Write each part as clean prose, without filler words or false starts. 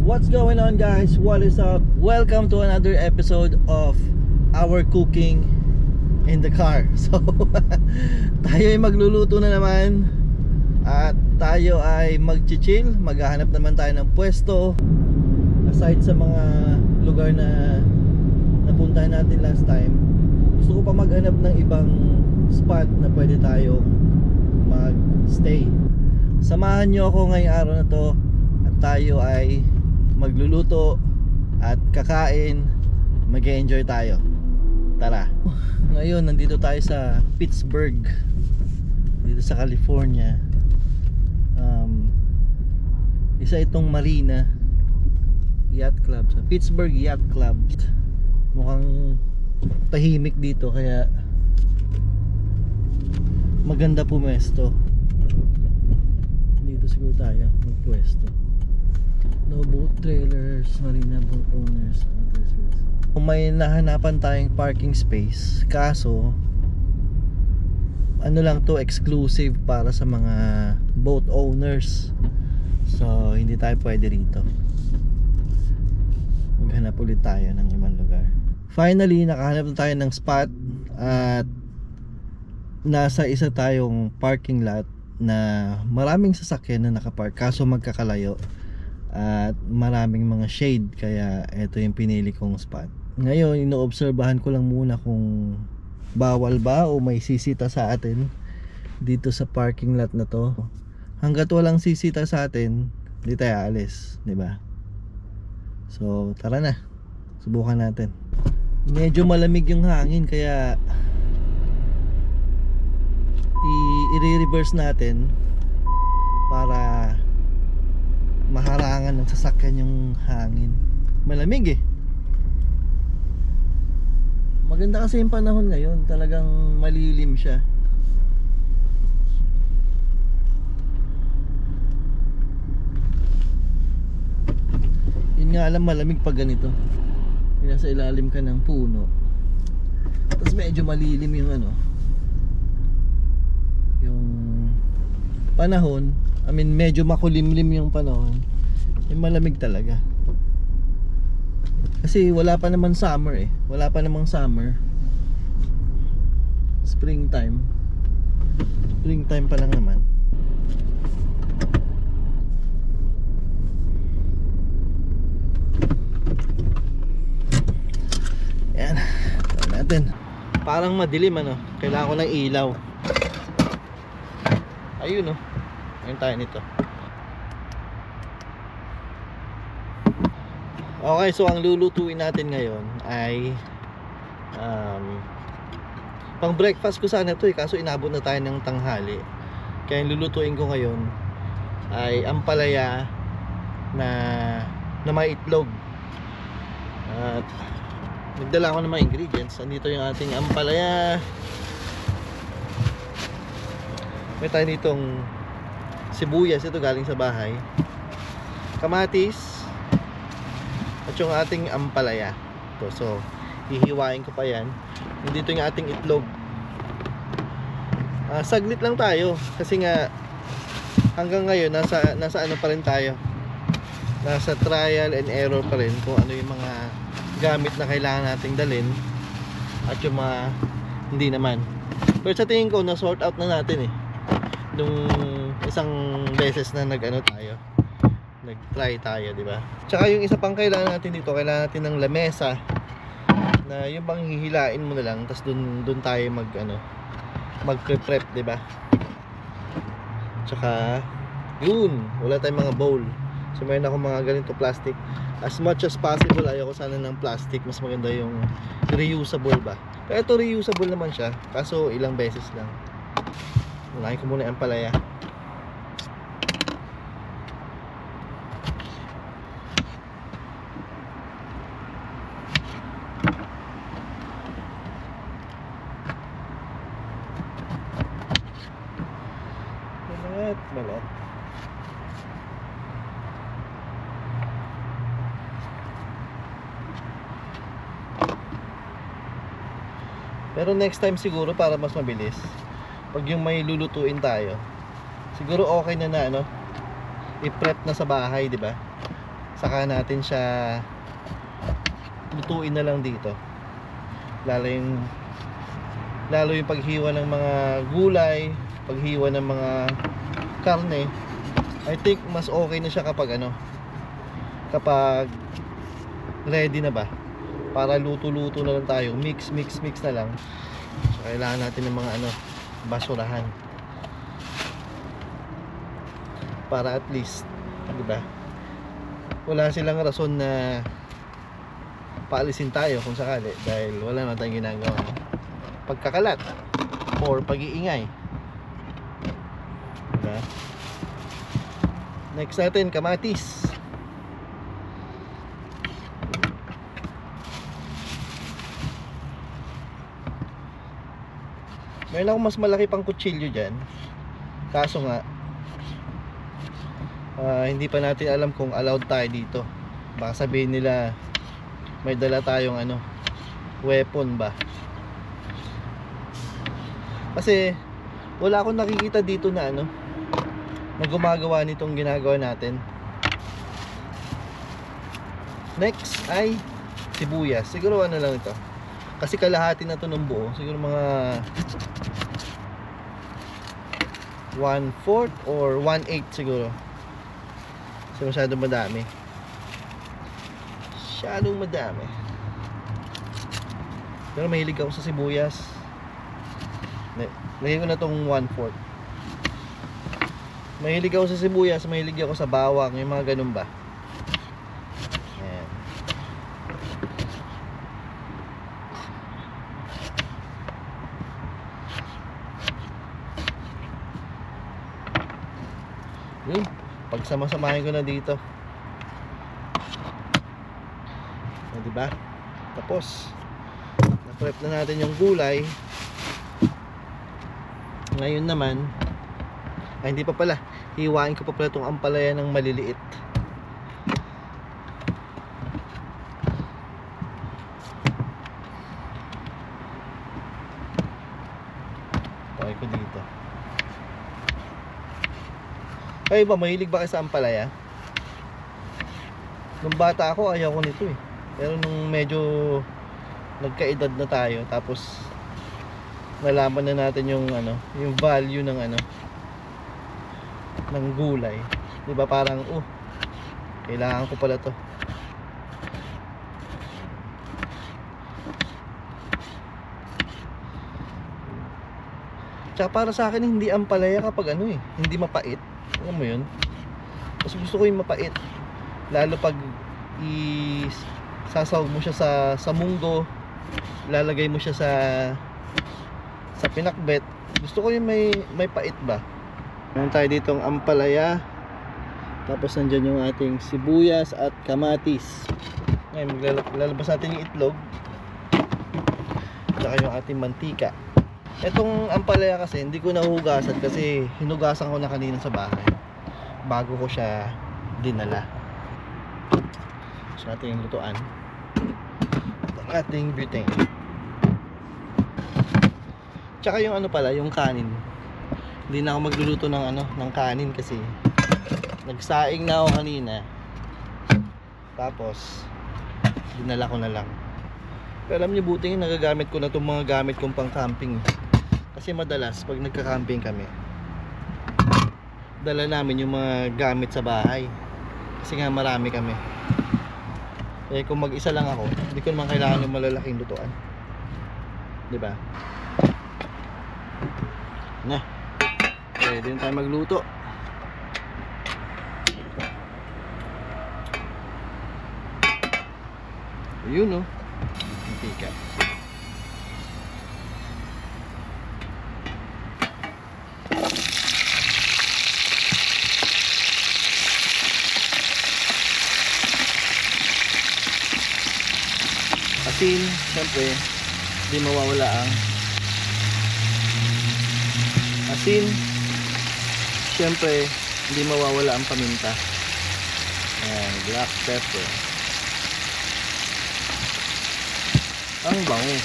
What's going on, guys? What is up? Welcome to another episode of our cooking in the car. So tayo ay magluluto na naman. At tayo ay mag-chill. Maghahanap naman tayo ng pwesto. Aside sa mga lugar na napuntahan natin last time, gusto ko pa maghanap ng ibang spot na pwede tayong mag-stay. Samahan nyo ako ngayong araw na to. At tayo ay magluluto at kakain, mag-enjoy tayo. Tara. Ngayon nandito tayo sa Pittsburgh, dito sa California. Isa itong marina yacht club, sa Pittsburgh Yacht Club. Mukhang tahimik dito kaya maganda pumesto. Dito siguro tayo magpwesto. No boat trailers, marina boat owners. May nahanapan tayong parking space, kaso ano lang to, exclusive para sa mga boat owners. So hindi tayo pwede rito. Maghanap ulit tayo ng ibang lugar. Finally nakahanap na tayo ng spot at nasa isa tayong parking lot na maraming sasakyan na nakapark, kaso magkakalayo at maraming mga shade, kaya ito yung pinili kong spot. Ngayon inoobserbahan ko lang muna kung bawal ba o may sisita sa atin dito sa parking lot na to. Hanggat walang sisita sa atin, hindi tayo aalis, di ba? So tara na, subukan natin. Medyo malamig yung hangin kaya i-reverse natin para maharangan ng sasakyan yung hangin. Malamig eh. Maganda kasi yung panahon ngayon, talagang malilim siya. Yun nga alam, malamig pag ganito. Nasa ilalim ka ng puno. Tapos medyo malilim yung yung panahon. I mean medyo makulimlim yung panahon. Yung malamig talaga. Kasi wala pa naman summer eh. Wala pa namang summer. Springtime. Springtime pa lang naman. Yan. Tara natin. Parang madilim kailangan ko ng ilaw. Ayun ayun tayo nito. Okay, so ang lulutuin natin ngayon ay pang breakfast ko sana ito kaso inabot na tayo ng tanghali. Kaya yung lulutuin ko ngayon ay ampalaya na may itlog. At nagdala ako ng mga ingredients. Andito yung ating ampalaya. May tayo ditong sibuyas, ito galing sa bahay, kamatis, at yung ating ampalaya ito. So hihiwain ko pa yan. Nandito yung ating itlog. Saglit lang tayo kasi nga hanggang ngayon nasa ano pa rin tayo, nasa trial and error pa rin kung ano yung mga gamit na kailangan nating dalhin at yung mga hindi naman. Pero sa tingin ko na sort out na natin nung isang beses na nag-try tayo, di ba? Tsaka yung isa pang kailangan natin dito, kailangan natin ng lamesa na yung bang hihilain mo na lang, tapos dun tayo mag-prep, di ba? Tsaka yun, wala tayong mga bowl. So mayroon ako mga ganito plastic. As much as possible ayoko sana ng plastic, mas maganda yung reusable ba. Pero ito reusable naman siya, kaso ilang beses lang. Unahin ko muna ang palaya. Balat. Pero next time siguro, para mas mabilis, pag yung may lulutuin tayo, siguro okay na i-prep na sa bahay, di ba? saka natin siya lutuin na lang dito. Lalo yung paghiwa ng mga gulay, paghiwa ng mga karne. I think mas okay na siya kapag kapag ready na ba, para luto-luto na lang tayo, mix na lang. So kailangan natin ng mga basurahan para at least, di ba, wala silang rason na paalisin tayo kung sakali, dahil wala naman tayong ginagawa pagkakalat or pag-iingay, diba? Next natin, kamatis. Meron akong mas malaki pang kutsilyo dyan, kaso nga hindi pa natin alam kung allowed tayo dito. Baka sabihin nila may dala tayong weapon ba, kasi wala akong nakikita dito na na gumagawa nitong ginagawa natin. Next ay sibuyas. Siguro lang ito, kasi kalahati na to ng buo, siguro mga 1/4 or 1/8 siguro. So masyadong madami. Pero mahilig ako sa sibuyas. Lagyan ko na tong 1/4. Mahilig ako sa sibuyas, mahilig ako sa bawang, yung mga ganun ba. Ayan. Yun, pagsama-samahin ko na dito. Diba? Tapos na-prep na natin yung gulay. Ngayon naman hindi pa pala, hiwain ko pa pala itong ampalaya ng maliliit. Pakay ko dito. Kayo ba, mahilig ba kayo sa ampalaya? Nung bata ako, ayaw ko nito eh. Pero nung medyo nagkaedad na tayo, tapos nalaman na natin yung yung value ng ng gulay, 'di ba? Parang kailangan ko pala 'to. Tsaka para sa akin hindi ampalaya kapag hindi mapait. Alam mo 'yun? Mas gusto ko yung mapait. Lalo pag sasawag mo siya sa munggo, lalagay mo siya sa pinakbet. Gusto ko yung may pait ba. Meron tayo ditong ampalaya, tapos nandyan yung ating sibuyas at kamatis. Ngayon maglalabas natin yung itlog, saka yung ating mantika. Etong ampalaya kasi hindi ko nahugasan, kasi hinugasan ko na kanina sa bahay bago ko siya dinala. So natin yung lutuan ng ating butane. Tsaka yung pala, yung kanin. Hindi na ako magluluto ng kanin kasi nagsaing na ako kanina. Tapos dinala ko na lang. Pero alam niyo, buti nga nagagamit ko na itong mga gamit kong pang camping. Kasi madalas pag nagka-camping kami, dala namin yung mga gamit sa bahay. Kasi nga marami kami. Eh kung mag-isa lang ako, hindi ko naman kailangan yung malalaking lutuan. 'Di ba? Na. Pwede na tayo magluto. Ayun mantika. Asin, siyempre, hindi mawawala ang asin. Siyempre, hindi mawawala ang paminta. Ayan, black pepper. Ang bango.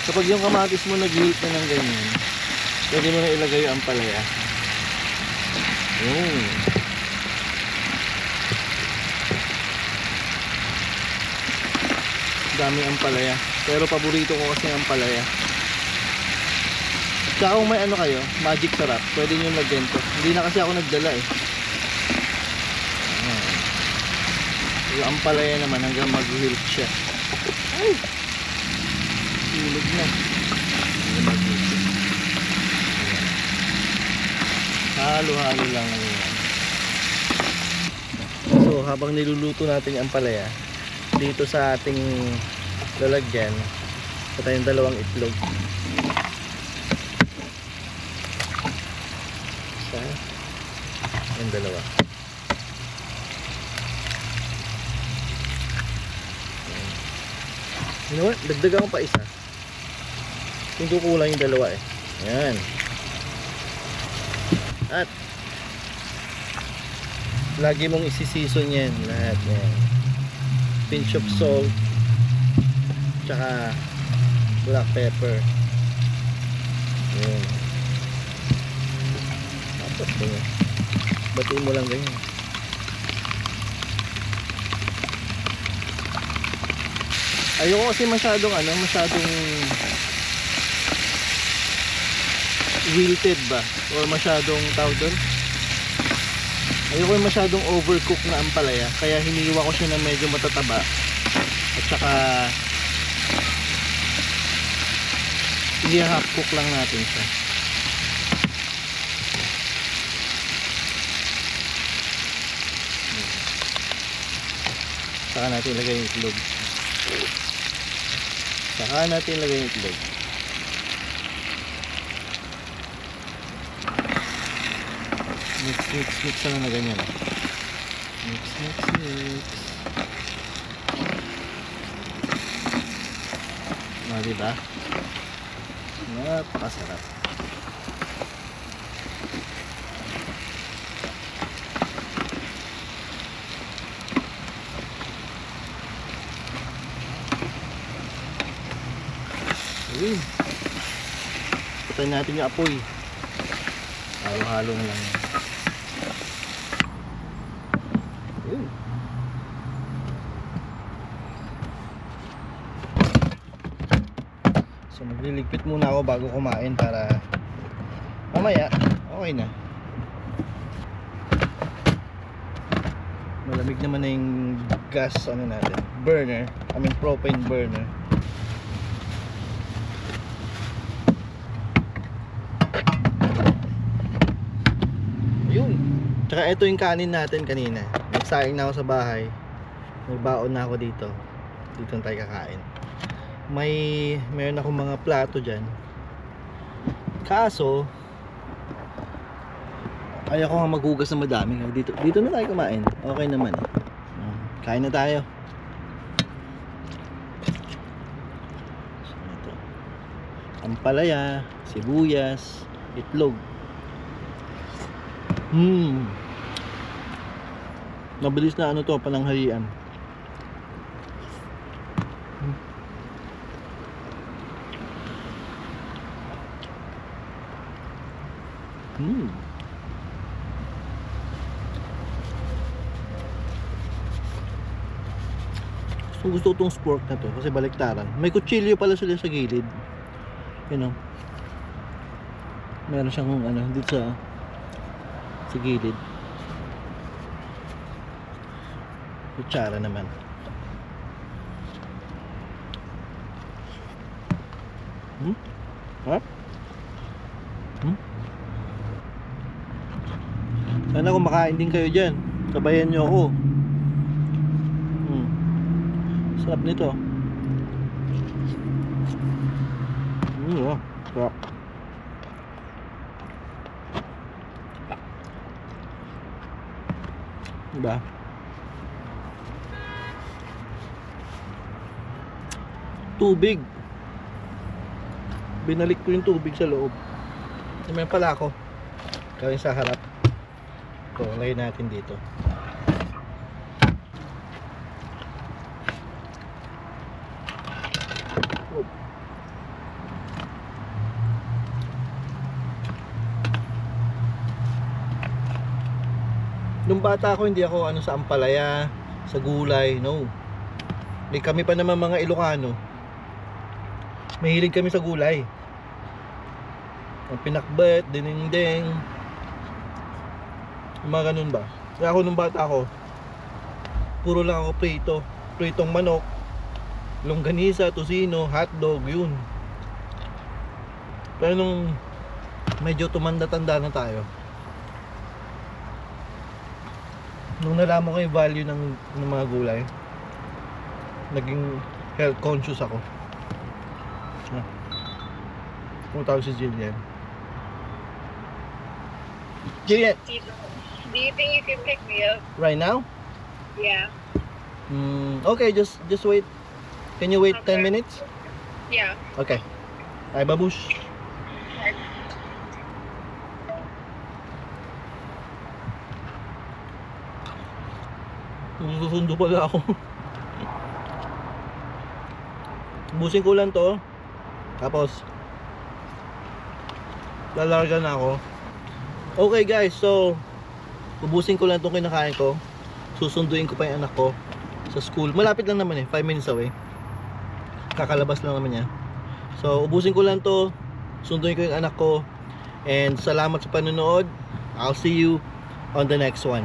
Kapag yung kamatis mo nag-wilt na ng ganyan, pwede mo na ilagay yung ampalaya. Daming ampalaya. Pero paborito ko kasi ang ampalaya. Tsaka kung may ano kayo, magic sarap, pwede nyo lagyan to. Hindi na kasi ako nagdala eh. Ayan. Yung ampalaya naman hanggang mag-wilt siya. Ay! Hilig na. Hanggang mag-wilt siya. Halo-halo lang na yan. So habang niluluto natin yung ampalaya, dito sa ating lalagyan, patay yung dalawang itlog. Isa, yung dalawa. You know what? Dagdagan ko pa isa. Hindi kulang yung dalawa eh. Ayan. At lagi mong isi-season yan lahat yan. Pinch of salt, tsaka black pepper. Ayan. Tapos ganyan, batiin mo lang ganyan. Ayoko kasi masyadong wilted ba, or masyadong tawag doon, ayoko yung masyadong overcook na ampalaya, kaya hiniwa ko siya na medyo matataba. At saka i-half cook lang natin siya. Saka natin ilagay yung itlog. Mix na ganyan. Mix. Diba? Napakasarap. Ayun. Patayin natin yung apoy. Halo-halo na lang yan. Ayun. So magliligpit muna ako bago kumain para mamaya okay na. Malamig naman na yung gas natin, burner, propane burner. Ayun. Tsaka ito yung kanin natin kanina. Nagsaing na ako sa bahay. Nagbaon na ako dito. Dito na tayo kakain. Meron akong mga plato dyan. Kaso ayaw ko nga maghugas na madami. Dito na tayo kumain. Okay naman eh. Kain na tayo. So, ito. Ampalaya, sibuyas, itlog. Mabilis na to, pananghalian. So gusto ko itong spork na to kasi baliktaran. May kutsilyo pala sila sa gilid. Meron siyang dito sa gilid. Kutsara naman. Sana kumakain din kayo dyan. Sabayan nyo ako. Sarap nito. Sarap. Diba? Tubig. Binalik ko yung tubig sa loob. May pala ako. Gawin sa harap. Ito, lagay natin dito. Nung bata ako, hindi ako sa ampalaya, sa gulay, no. kami pa naman mga Ilocano, mahilig kami sa gulay. Ang pinakbet, dinengdeng, mga ganun ba. Kaya ako nung bata ako, puro lang ako pritong manok, longganisa, tocino, hotdog, yun. Pero nung medyo tumanda-tanda na tayo, nung nalaman ko yung value ng mga gulay, naging health conscious ako. Kung tawag si Jillian. Jillian, Do you think you can pick me up? right now? Yeah. Okay, just wait. Can you wait Okay. 10 minutes? Yeah. Okay. Ay, babush. Susundo pala ako. Busin ko lang to. Tapos lalarga na ako. Okay guys, so ubusin ko lang itong kinakain ko. Susunduin ko pa yung anak ko sa school. Malapit lang naman 5 minutes away. Kakalabas lang naman niya. So ubusin ko lang to. Sunduin ko yung anak ko. And salamat sa panonood. I'll see you on the next one.